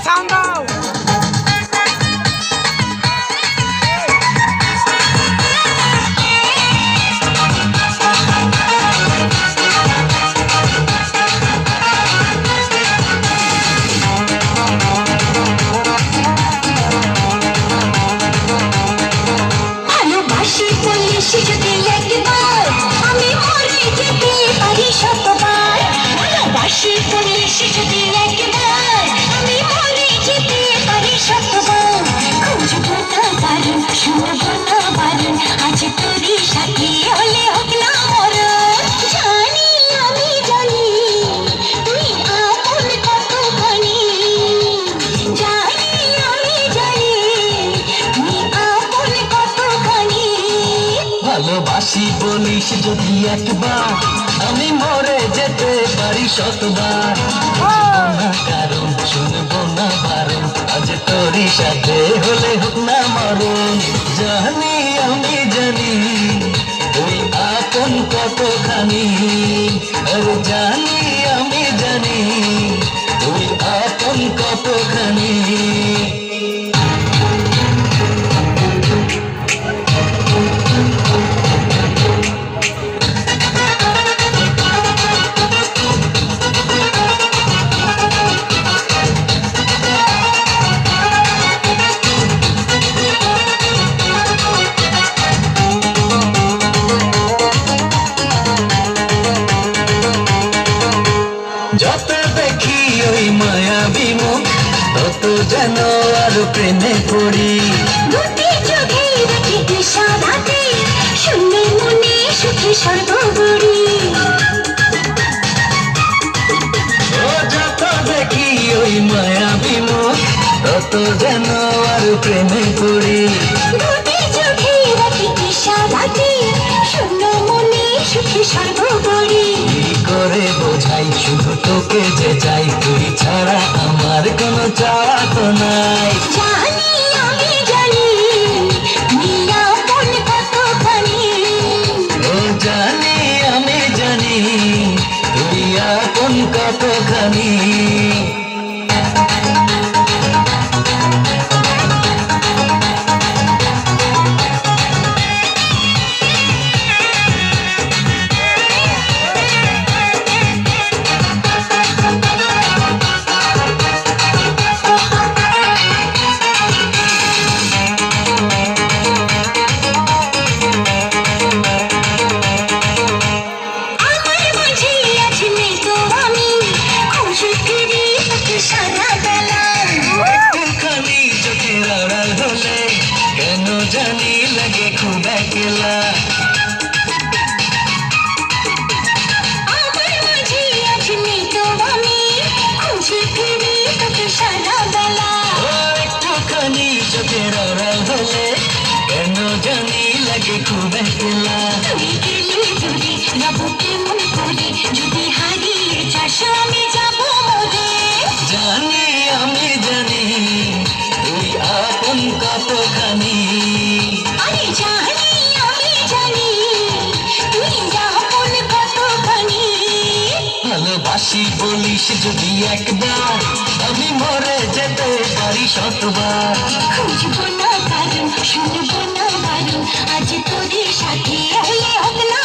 Sound দাও। ভালোবাসি বলিস যদি একবার আমি মরে যেতে পারি শতবার। ভালোবাসি বলিস যদি একবার আমি মরে যেতে পারি শতবার। খুঁজবো না বারণ, শুনবো না বারণ, আজ তোরই সাথে হলে হোক না মরণ। জানি আমি জানি তুই আপন কতখানি, জানি আমি জানি তুই আপন কতখানি। ভালোবাসি বলিস যদি একবার আমি মরে যেতে পারি শতবার। না কারণ শুনবো না বারণ, আজ তোরই সাথে হলে হোক না মরণ। জানি আমি জানি তুই আপন কতখানি, আরে জানি আমি জানি তুই আপন কতখানি। যত দেখি ওই মায়াবী মুখ তত যেন আর প্রেমে পড়ি। দুটি চোখে দেখি বিষাদাতে শূন্য মনে সুখে সর্বগড়ি। ও যত দেখি ওই মায়াবী মুখ তত যেন আর প্রেমে পড়ি। দুটি চোখে দেখি বিষাদাতে শূন্য মনে সুখে সর্বগড়ি। কি করে বোঝাই শুধু তোকে যে চাই, তুই ছাড়া আমার কোনো চাওয়া তো নাই। জানি আমি জানি তুই আপন কতখানি, ও জানি আমি জানি তুই আপন কতখানি। আমার মাঝে আছি নেই তো আমি, খুঁজে ফিরি তোকে সারা বেলা। একটুখানি চোখের আড়াল হলে কেন জানি লাগে খুব একলা। আমার মাঝে আছি নেই তো আমি, খুঁজে ফিরি তোকে সারা বেলা। ও একটুখানি চোখের আড়াল হলে কেন জানি লাগে খুব একলা। তুই গেলে যদি যাবো কেমন করে, যদি হারিয়ে যাস আমি যাবো মরে। জানি আমি জানি তুই আপন কতখানি, আরে জানি আমি জানি তুই আপন কতখানি। ভালোবাসি বলিস যদি একবার আমি মরে যেতে পারি শতবার। খুঁজবো না কারণ, শুনবো না বারণ, আজ তোদের সাথে হলে হোক না